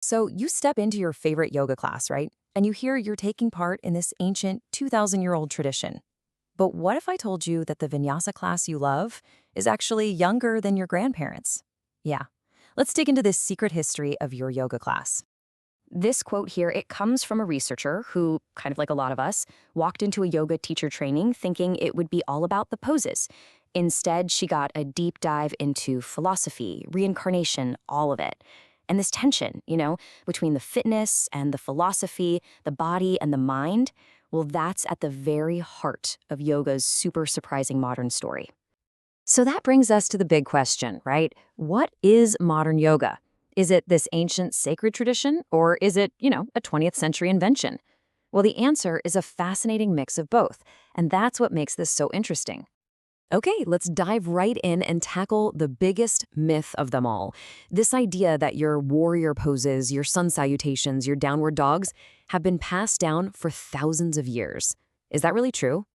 So you step into your favorite yoga class, right? And you hear you're taking part in this ancient 2,000-year-old tradition. But what if I told you that the vinyasa class you love is actually younger than your grandparents? Yeah. Let's dig into this secret history of your yoga class. This quote here, it comes from a researcher who, kind of like a lot of us, walked into a yoga teacher training thinking it would be all about the poses. Instead, she got a deep dive into philosophy, reincarnation, all of it. And this tension, between the fitness and the philosophy, the body and the mind, well, that's at the very heart of yoga's super surprising modern story. So that brings us to the big question, right? What is modern yoga? Is it this ancient sacred tradition, or is it, a 20th century invention? Well, the answer is a fascinating mix of both, and that's what makes this so interesting. Okay, let's dive right in and tackle the biggest myth of them all. This idea that your warrior poses, your sun salutations, your downward dogs have been passed down for thousands of years. Is that really true?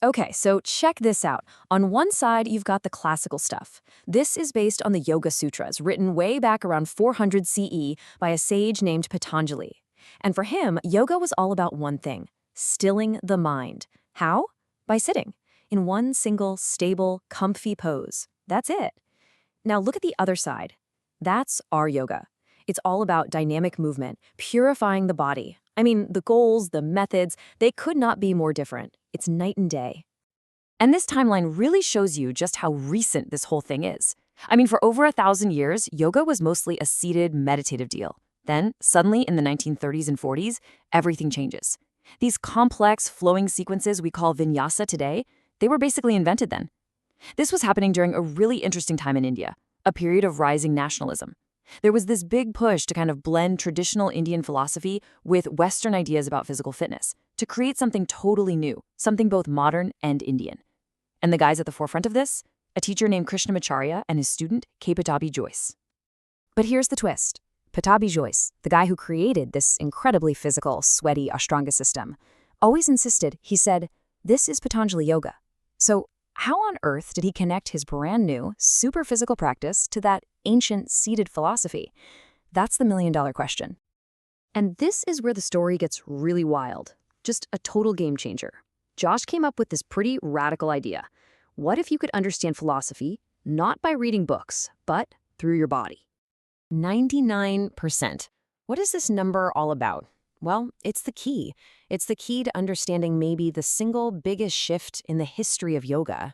Okay, so check this out. On one side, you've got the classical stuff. This is based on the Yogasūtras, written way back around 400 CE by a sage named Patanjali. And for him, yoga was all about one thing: stilling the mind. How? By sitting in one single, stable, comfy pose. That's it. Now look at the other side. That's our yoga. It's all about dynamic movement, purifying the body. I mean, the goals, the methods, they could not be more different. It's night and day. And this timeline really shows you just how recent this whole thing is. I mean, for over 1,000 years, yoga was mostly a seated, meditative deal. Then, suddenly, in the 1930s and 40s, everything changes. These complex, flowing sequences we call vinyasa today, they were basically invented then. This was happening during a really interesting time in India, a period of rising nationalism. There was this big push to kind of blend traditional Indian philosophy with Western ideas about physical fitness, to create something totally new, something both modern and Indian. And the guys at the forefront of this? A teacher named Kṛṣṇamācārya and his student, Pattabhi Jois. But here's the twist. Pattabhi Jois, the guy who created this incredibly physical, sweaty Ashtanga system, always insisted, he said, this is Patanjali Yoga. So how on earth did he connect his brand new, super physical practice to that ancient seated philosophy? That's the million-dollar question. And this is where the story gets really wild. Just a total game changer. Josh came up with this pretty radical idea. What if you could understand philosophy, not by reading books, but through your body? 99%. What is this number all about? Well, it's the key. It's the key to understanding maybe the single biggest shift in the history of yoga.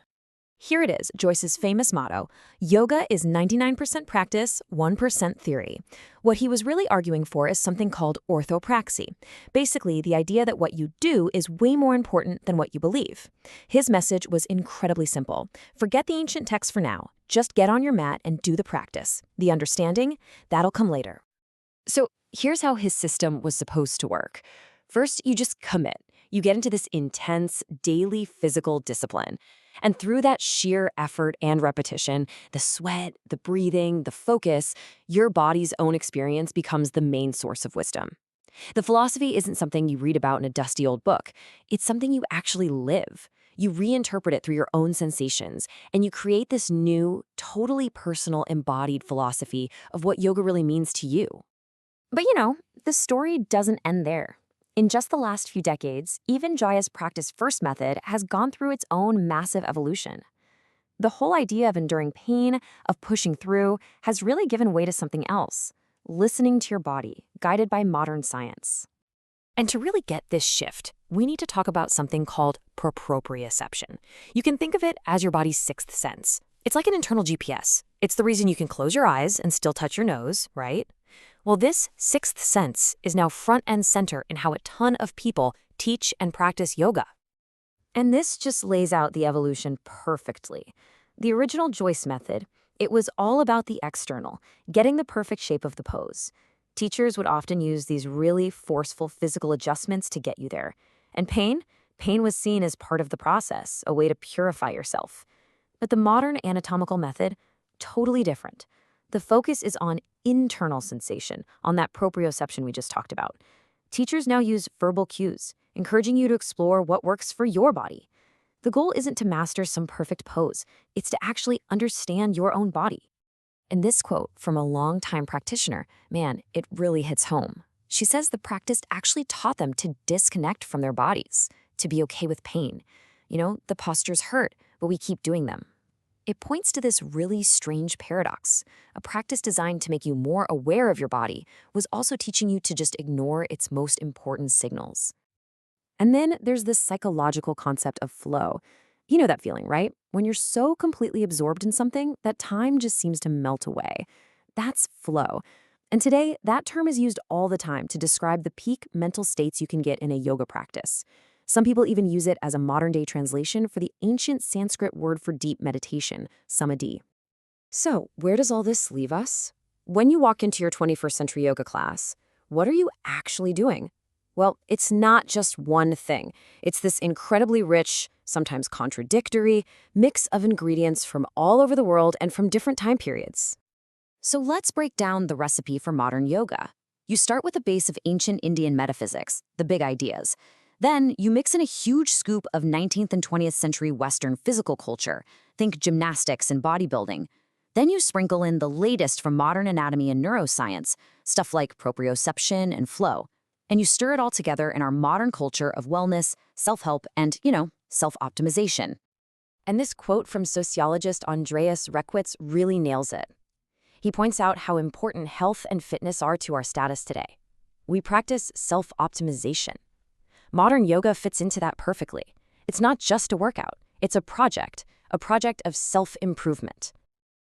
Here it is, Joyce's famous motto: yoga is 99% practice, 1% theory. What he was really arguing for is something called orthopraxy. Basically, the idea that what you do is way more important than what you believe. His message was incredibly simple. Forget the ancient texts for now. Just get on your mat and do the practice. The understanding, that'll come later. So here's how his system was supposed to work. First, you just commit. You get into this intense, daily physical discipline. And through that sheer effort and repetition, the sweat, the breathing, the focus, your body's own experience becomes the main source of wisdom. The philosophy isn't something you read about in a dusty old book. It's something you actually live. You reinterpret it through your own sensations, and you create this new, totally personal, embodied philosophy of what yoga really means to you. But the story doesn't end there. In just the last few decades, even Jaya's practice first method has gone through its own massive evolution. The whole idea of enduring pain, of pushing through, has really given way to something else: listening to your body, guided by modern science. And to really get this shift, we need to talk about something called proprioception. You can think of it as your body's sixth sense. It's like an internal GPS. It's the reason you can close your eyes and still touch your nose, right? Well, this sixth sense is now front and center in how a ton of people teach and practice yoga. And this just lays out the evolution perfectly. The original Joyce method, it was all about the external, getting the perfect shape of the pose. Teachers would often use these really forceful physical adjustments to get you there. And pain was seen as part of the process, a way to purify yourself. But the modern anatomical method, totally different. The focus is on internal sensation, on that proprioception we just talked about. Teachers now use verbal cues, encouraging you to explore what works for your body. The goal isn't to master some perfect pose. It's to actually understand your own body. And this quote from a longtime practitioner, man, it really hits home. She says the practice actually taught them to disconnect from their bodies, to be okay with pain. The postures hurt, but we keep doing them. It points to this really strange paradox. A practice designed to make you more aware of your body was also teaching you to just ignore its most important signals. And then there's this psychological concept of flow. You know that feeling, right? When you're so completely absorbed in something that time just seems to melt away. That's flow. And today, that term is used all the time to describe the peak mental states you can get in a yoga practice. Some people even use it as a modern-day translation for the ancient Sanskrit word for deep meditation, samādhi. So, where does all this leave us? When you walk into your 21st century yoga class, what are you actually doing? Well, it's not just one thing. It's this incredibly rich, sometimes contradictory, mix of ingredients from all over the world and from different time periods. So let's break down the recipe for modern yoga. You start with a base of ancient Indian metaphysics, the big ideas. Then you mix in a huge scoop of 19th and 20th century Western physical culture. Think gymnastics and bodybuilding. Then you sprinkle in the latest from modern anatomy and neuroscience, stuff like proprioception and flow. And you stir it all together in our modern culture of wellness, self-help, and, self-optimization. And this quote from sociologist Andreas Reckwitz really nails it. He points out how important health and fitness are to our status today. We practice self-optimization. Modern yoga fits into that perfectly. It's not just a workout. It's a project of self-improvement.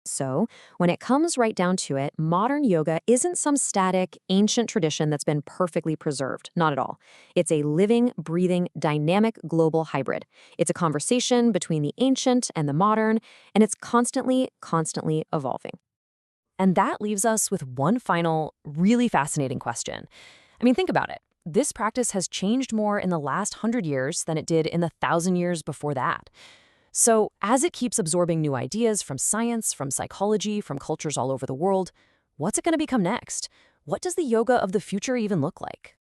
So, when it comes right down to it, modern yoga isn't some static, ancient tradition that's been perfectly preserved. Not at all. It's a living, breathing, dynamic global hybrid. It's a conversation between the ancient and the modern, and it's constantly evolving. And that leaves us with one final, really fascinating question. Think about it. This practice has changed more in the last 100 years than it did in the 1,000 years before that. So, as it keeps absorbing new ideas from science, from psychology, from cultures all over the world, what's it going to become next? What does the yoga of the future even look like?